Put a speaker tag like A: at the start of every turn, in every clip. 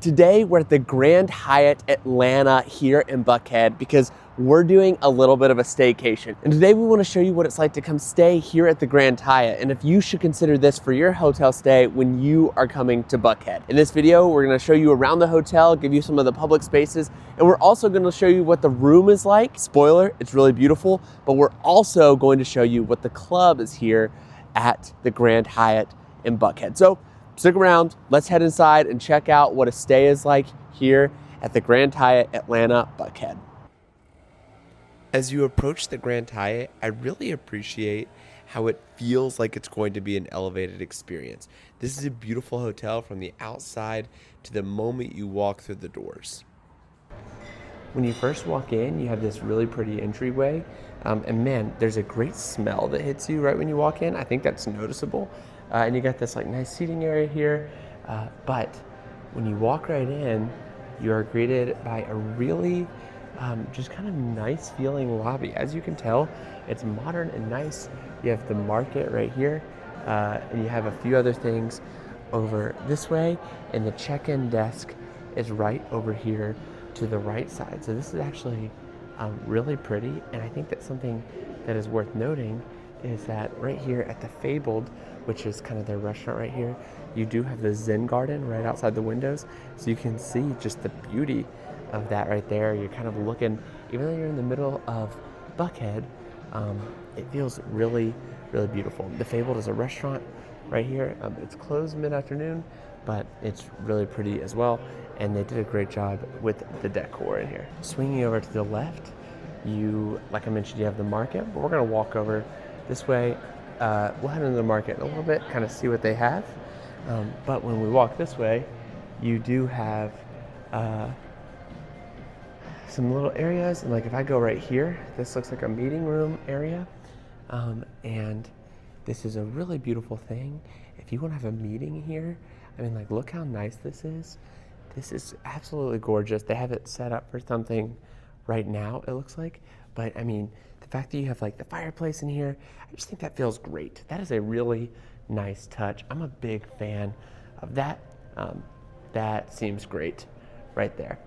A: Today we're at the Grand Hyatt Atlanta here in Buckhead because we're doing a little bit of a staycation. And today we want to show you what it's like to come stay here at the Grand Hyatt and if you should consider this for your hotel stay when you are coming to Buckhead. In this video, we're going to show you around the hotel, give you some of the public spaces, and we're also going to show you what the room is like. Spoiler, it's really beautiful, but we're also going to show you what the club is here at the Grand Hyatt in Buckhead. So stick around, let's head inside and check out what a stay is like here at the Grand Hyatt Atlanta, Buckhead. As you approach the Grand Hyatt, I really appreciate how it feels like it's going to be an elevated experience. This is a beautiful hotel from the outside to the moment you walk through the doors. When you first walk in, you have this really pretty entryway, and man, there's a great smell that hits you right when you walk in. I think that's noticeable. And you got this like nice seating area here, but when you walk right in, you are greeted by a really just kind of nice feeling lobby. As you can tell, it's modern and nice. You have the market right here, and you have a few other things over this way, and the check-in desk is right over here to the right side. So this is actually really pretty, and I think that's something that is worth noting is that right here at the Fabled, which is kind of their restaurant right here, you do have the Zen Garden right outside the windows. So you can see just the beauty of that right there. You're kind of looking, even though you're in the middle of Buckhead, it feels really, really beautiful. The Fabled is a restaurant right here. It's closed mid-afternoon, but it's really pretty as well. And they did a great job with the decor in here. Swinging over to the left, like I mentioned, you have the market, but we're gonna walk over this way. We'll head into the market in a little bit, kind of see what they have. But when we walk this way, you do have some little areas. And like if I go right here, this looks like a meeting room area. And this is a really beautiful thing. If you want to have a meeting here, I mean, like, look how nice this is. This is absolutely gorgeous. They have it set up for something right now, it looks like. But I mean, the fact that you have like the fireplace in here, I just think that feels great. That is a really nice touch. I'm a big fan of that. That seems great right there.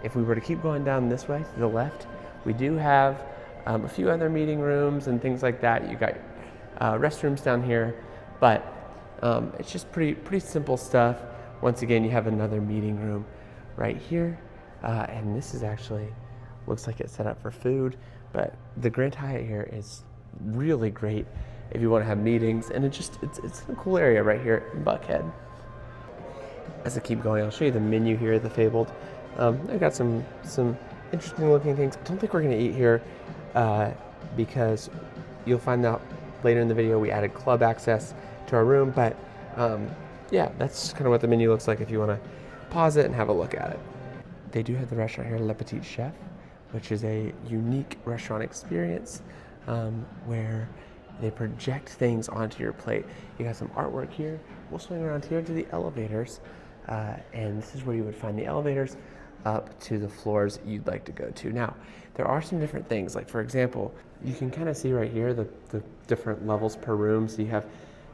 A: If we were to keep going down this way to the left, we do have a few other meeting rooms and things like that. You got restrooms down here, but it's just pretty simple stuff. Once again, you have another meeting room right here. And this is actually, looks like it's set up for food, but the Grand Hyatt here is really great if you want to have meetings, and it's a cool area right here in Buckhead. As I keep going, I'll show you the menu here at the Fabled. They've got some interesting looking things. I don't think we're going to eat here because you'll find out later in the video we added club access to our room, but yeah, that's kind of what the menu looks like if you want to pause it and have a look at it. They do have the restaurant here, Le Petit Chef, which is a unique restaurant experience where they project things onto your plate. You got some artwork here. We'll swing around here to the elevators, and this is where you would find the elevators up to the floors you'd like to go to. Now, there are some different things. Like, for example, you can kind of see right here the different levels per room. So you have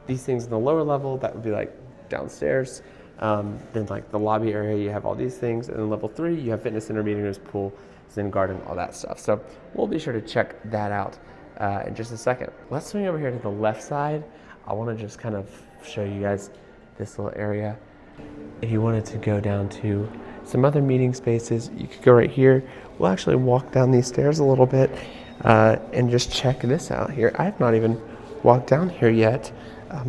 A: these things in the lower level that would be like downstairs. Then like the lobby area, you have all these things. And then level 3, you have fitness center, meeting rooms, pool, Zen Garden, all that stuff. So we'll be sure to check that out in just a second. Let's swing over here to the left side. I want to just kind of show you guys this little area. If you wanted to go down to some other meeting spaces, you could go right here. We'll actually walk down these stairs a little bit and just check this out here. I have not even walked down here yet,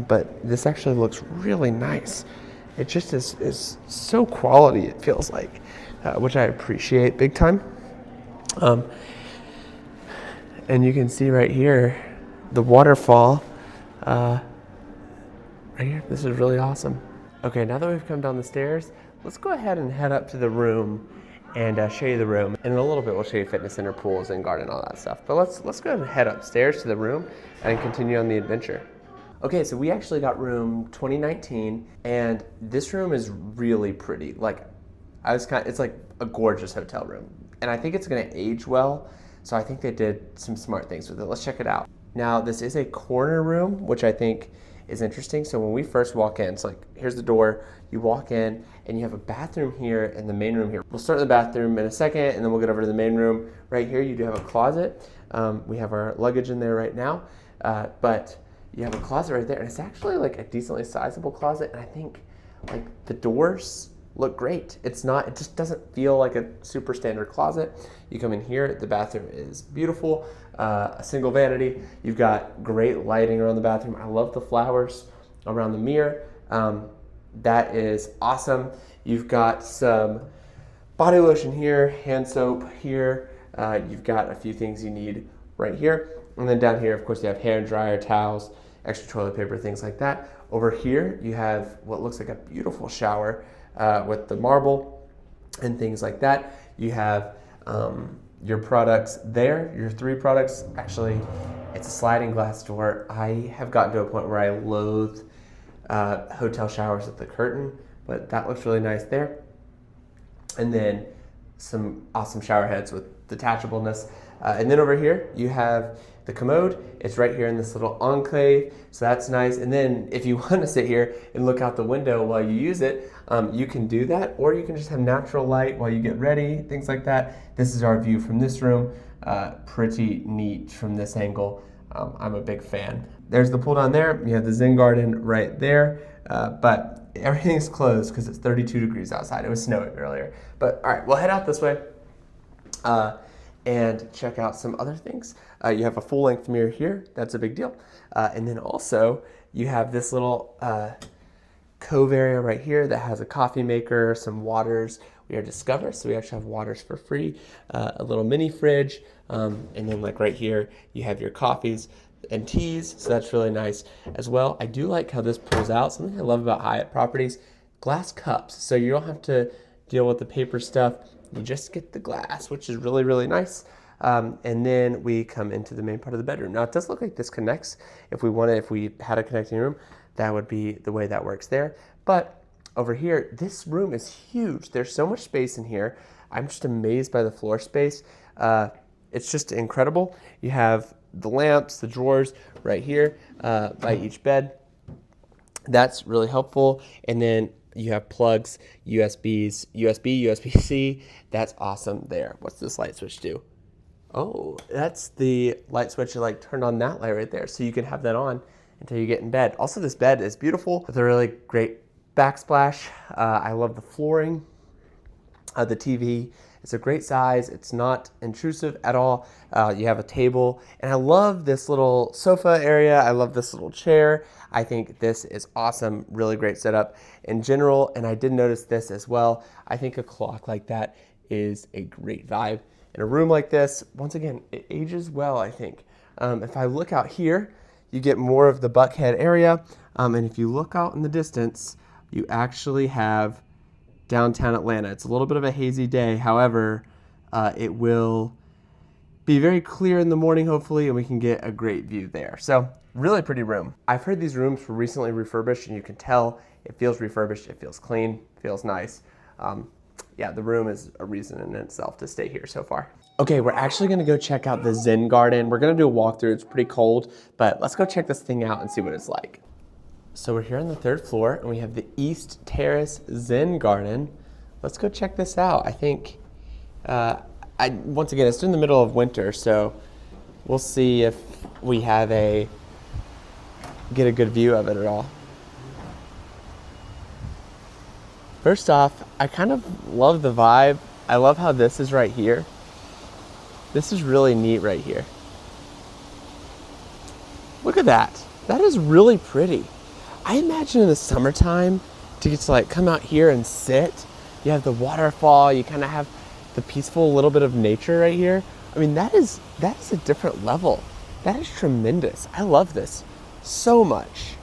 A: but this actually looks really nice. It just is so quality, it feels like, which I appreciate big time. And you can see right here, the waterfall right here. This is really awesome. Okay, now that we've come down the stairs, let's go ahead and head up to the room and show you the room. And in a little bit, we'll show you fitness center, pools, and garden, all that stuff. But let's go ahead and head upstairs to the room and continue on the adventure. Okay, so we actually got room 2019, and this room is really pretty. Like, it's like a gorgeous hotel room, and I think it's gonna age well. So I think they did some smart things with it. Let's check it out. Now, this is a corner room, which I think is interesting. So when we first walk in, it's like, here's the door, you walk in and you have a bathroom here and the main room here. We'll start in the bathroom in a second and then we'll get over to the main room. Right here, you do have a closet. We have our luggage in there right now, but you have a closet right there, and it's actually like a decently sizable closet, and I think like the doors look great. It just doesn't feel like a super standard closet. You come in here, the bathroom is beautiful, a single vanity. You've got great lighting around the bathroom. I love the flowers around the mirror. That is awesome. You've got some body lotion here, hand soap here. You've got a few things you need right here. And then down here, of course, you have hair dryer, towels, extra toilet paper, things like that. Over here, you have what looks like a beautiful shower with the marble and things like that. You have your products there, your 3 products. Actually, it's a sliding glass door. I have gotten to a point where I loathe hotel showers with the curtain, but that looks really nice there. And then some awesome shower heads with detachableness. And then over here, you have the commode. It's right here in this little enclave, so that's nice. And then if you want to sit here and look out the window while you use it, you can do that, or you can just have natural light while you get ready, things like that. This is our view from this room. Pretty neat from this angle. I'm a big fan. There's the pool down there. You have the Zen Garden right there, but everything's closed because it's 32 degrees outside. It was snowing earlier. But all right, we'll head out this way and check out some other things. You have a full-length mirror here. That's a big deal. And then also you have this little cove area right here that has a coffee maker, some waters. We are Discover, so we actually have waters for free, a little mini fridge, and then like right here, you have your coffees and teas, so that's really nice as well. I do like how this pulls out. Something I love about Hyatt properties, glass cups, so you don't have to deal with the paper stuff. You just get the glass, which is really, really nice. And then we come into the main part of the bedroom. Now it does look like this connects. If we had a connecting room, that would be the way that works there. But over here, this room is huge. There's so much space in here. I'm just amazed by the floor space. It's just incredible. You have the lamps, the drawers right here by each bed. That's really helpful. And then you have plugs, USBs, USB, USB-C. That's awesome there. What's this light switch do? Oh, that's the light switch that like turned on that light right there. So you can have that on until you get in bed. Also, this bed is beautiful with a really great backsplash. I love the flooring, the TV. It's a great size. It's not intrusive at all. You have a table, and I love this little sofa area. I love this little chair. I think this is awesome. Really great setup in general, and I did notice this as well. I think a clock like that is a great vibe. In a room like this, once again, it ages well, I think. If I look out here, you get more of the Buckhead area, and if you look out in the distance, you actually have downtown Atlanta. It's a little bit of a hazy day. However, it will be very clear in the morning, hopefully, and we can get a great view there. So really pretty room. I've heard these rooms were recently refurbished, and you can tell it feels refurbished. It feels clean, feels nice. Yeah, the room is a reason in itself to stay here so far. Okay, we're actually gonna go check out the Zen Garden. We're gonna do a walkthrough. It's pretty cold, but let's go check this thing out and see what it's like. So we're here on the 3rd floor, and we have the East Terrace Zen Garden. Let's go check this out. I think, once again, it's in the middle of winter, so we'll see if we have get a good view of it at all. First off, I kind of love the vibe. I love how this is right here. This is really neat right here. Look at that. That is really pretty. I imagine in the summertime to get to like come out here and sit. You have the waterfall, you kind of have the peaceful little bit of nature right here. I mean, that is a different level. That is tremendous. I love this so much.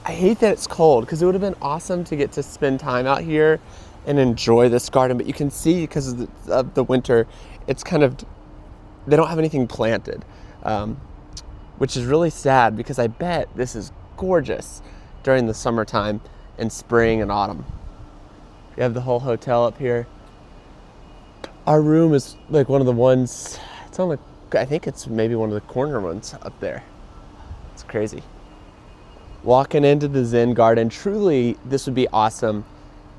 A: I hate that it's cold because it would have been awesome to get to spend time out here and enjoy this garden, but you can see because of the winter, it's kind of, they don't have anything planted, which is really sad because I bet this is gorgeous during the summertime and spring and autumn. You have the whole hotel up here. Our room is like one of the ones, it's on the, I think it's maybe one of the corner ones up there. It's crazy. walking into the Zen Garden. Truly, this would be awesome.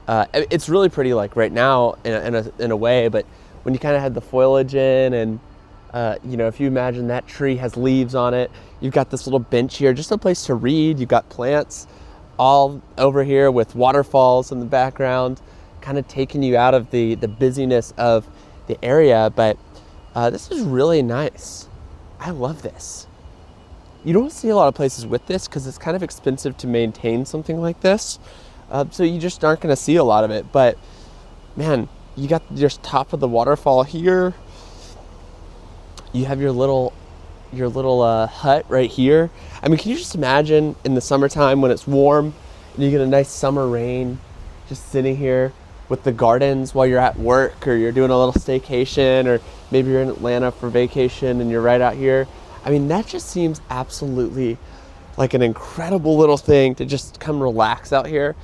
A: It's really pretty like right now in a way, but when you kind of had the foliage in and you know, if you imagine that tree has leaves on it, you've got this little bench here, just a place to read. You've got plants all over here with waterfalls in the background, kind of taking you out of the busyness of the area. But this is really nice. I love this. You don't see a lot of places with this because it's kind of expensive to maintain something like this. So you just aren't going to see a lot of it. But man, you got just top of the waterfall here. You have your little hut right here. I mean, can you just imagine in the summertime when it's warm and you get a nice summer rain, just sitting here with the gardens while you're at work, or you're doing a little staycation, or maybe you're in Atlanta for vacation and you're right out here. I mean, that just seems absolutely like an incredible little thing to just come relax out here.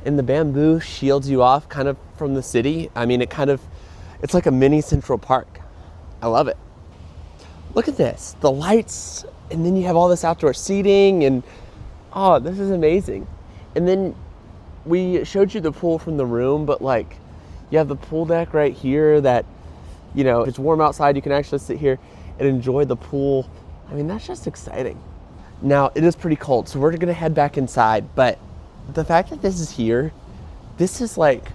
A: And the bamboo shields you off kind of from the city. I mean, it's like a mini Central Park. I love it. Look at this, the lights, and then you have all this outdoor seating, and oh, this is amazing. And then we showed you the pool from the room, but like you have the pool deck right here that, you know, if it's warm outside, you can actually sit here and enjoy the pool. I mean, that's just exciting. Now, it is pretty cold, so we're gonna head back inside, but the fact that this is here, this is like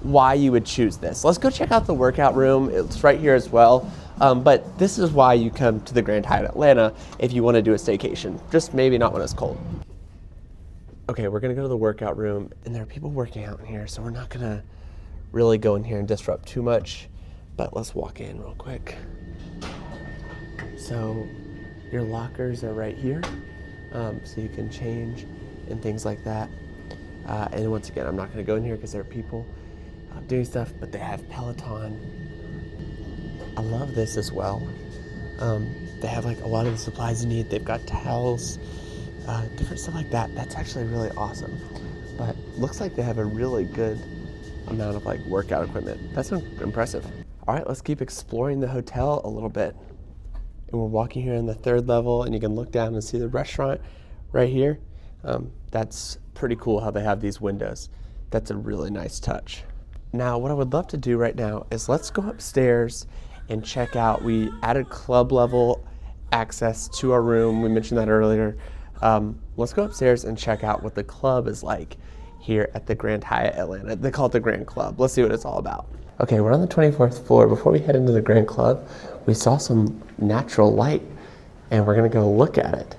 A: why you would choose this. Let's go check out the workout room. It's right here as well. But this is why you come to the Grand Hyatt Atlanta if you want to do a staycation, just maybe not when it's cold. Okay, we're gonna go to the workout room, and there are people working out in here, so we're not gonna really go in here and disrupt too much, but let's walk in real quick. So your lockers are right here, so you can change and things like that. And once again, I'm not gonna go in here because there are people doing stuff, but they have Peloton. I love this as well. They have like a lot of the supplies you need. They've got towels, different stuff like that. That's actually really awesome. But looks like they have a really good amount of like workout equipment. That's impressive. All right, let's keep exploring the hotel a little bit. And we're walking here on the 3rd level, and you can look down and see the restaurant right here. That's pretty cool how they have these windows. That's a really nice touch. Now, what I would love to do right now is let's go upstairs and check out. We added club level access to our room. We mentioned that earlier. Let's go upstairs and check out what the club is like here at the Grand Hyatt Atlanta. They call it the Grand Club. Let's see what it's all about. Okay, we're on the 24th floor. Before we head into the Grand Club, we saw some natural light, and we're gonna go look at it.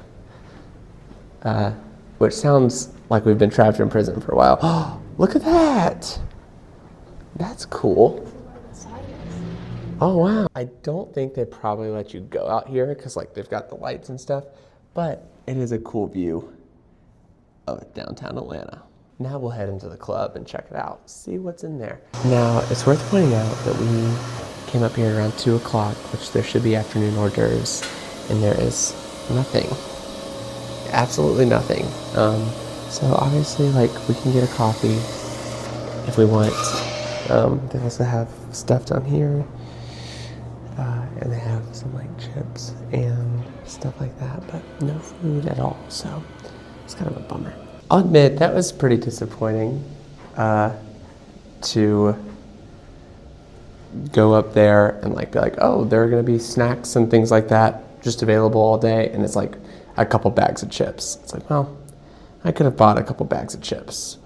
A: Which sounds like we've been trapped in prison for a while. Oh, look at that. That's cool. Oh, wow. I don't think they probably let you go out here because like they've got the lights and stuff, but it is a cool view of downtown Atlanta. Now we'll head into the club and check it out, see what's in there. Now, it's worth pointing out that we came up here around 2 o'clock, which there should be afternoon hors d'oeuvres, and there is nothing. Absolutely nothing. So obviously, like, we can get a coffee if we want. They also have stuff down here. And they have some like chips and stuff like that, but no food at all, so it's kind of a bummer. I'll admit that was pretty disappointing to go up there and like be like, oh, there are gonna be snacks and things like that just available all day, and it's like a couple bags of chips. It's like, well, I could have bought a couple bags of chips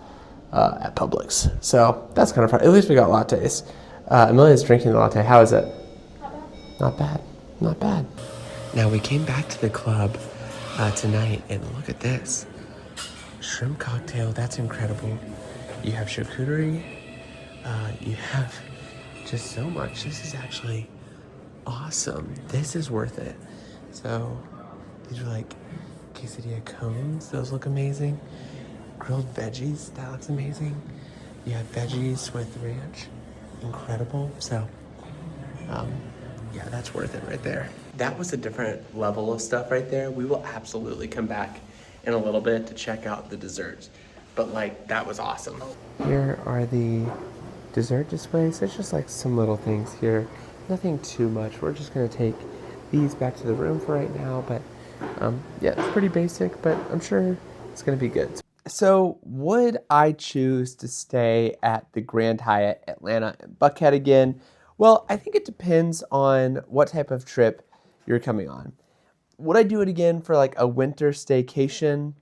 A: at Publix, so that's kind of fun. At least we got lattes. Amelia's drinking the latte. How is it? Not bad, not bad. Now we came back to the club tonight, and look at this. Shrimp cocktail, that's incredible. You have charcuterie, you have just so much. This is actually awesome. This is worth it. So these are like quesadilla cones, those look amazing. Grilled veggies, that looks amazing. You have veggies with ranch, incredible. So, yeah, that's worth it right there. That was a different level of stuff right there. We will absolutely come back in a little bit to check out the desserts. But like, that was awesome. Here are the dessert displays. It's just like some little things here. Nothing too much. We're just gonna take these back to the room for right now. But yeah, it's pretty basic, but I'm sure It's gonna be good. So would I choose to stay at the Grand Hyatt Atlanta in Buckhead again? Well, I think it depends on what type of trip you're coming on. Would I do it again for like a winter staycation?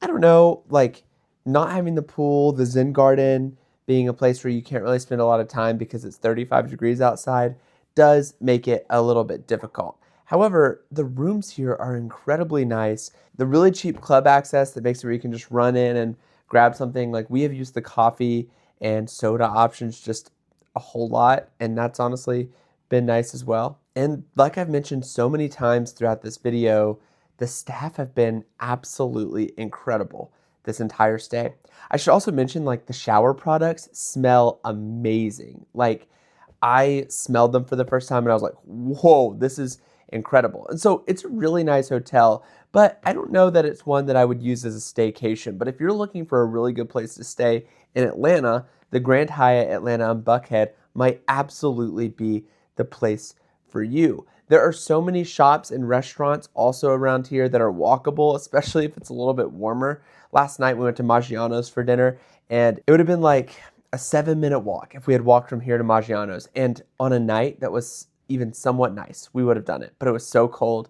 A: I don't know, like not having the pool, the Zen Garden being a place where you can't really spend a lot of time because it's 35 degrees outside does make it a little bit difficult. However, the rooms here are incredibly nice. The really cheap club access that makes it where you can just run in and grab something. Like we have used the coffee and soda options just a whole lot, and that's honestly been nice as well. And like I've mentioned so many times throughout this video, the staff have been absolutely incredible this entire stay. I should also mention like the shower products smell amazing. Like I smelled them for the first time and I was like, whoa, this is incredible. And so it's a really nice hotel, but I don't know that it's one that I would use as a staycation. But if you're looking for a really good place to stay in Atlanta, the Grand Hyatt Atlanta in Buckhead might absolutely be the place for you. There are so many shops and restaurants also around here that are walkable, especially if it's a little bit warmer. Last night we went to Maggiano's for dinner, and it would have been like a 7-minute walk if we had walked from here to Maggiano's. And on a night that was even somewhat nice, we would have done it, but it was so cold.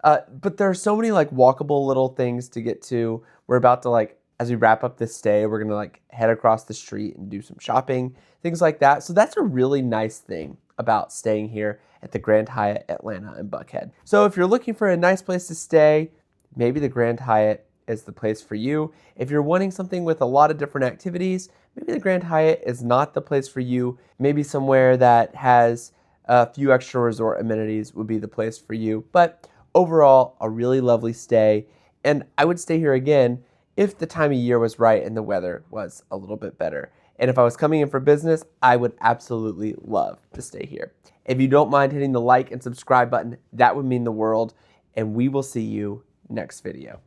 A: But there are so many like walkable little things to get to. We're about to like, as we wrap up this stay, we're gonna like head across the street and do some shopping, things like that. So that's a really nice thing about staying here at the Grand Hyatt Atlanta in Buckhead. So if you're looking for a nice place to stay, maybe the Grand Hyatt is the place for you. If you're wanting something with a lot of different activities, maybe the Grand Hyatt is not the place for you. Maybe somewhere that has a few extra resort amenities would be the place for you. But overall, a really lovely stay. And I would stay here again if the time of year was right and the weather was a little bit better. And if I was coming in for business, I would absolutely love to stay here. If you don't mind hitting the like and subscribe button, that would mean the world. And we will see you next video.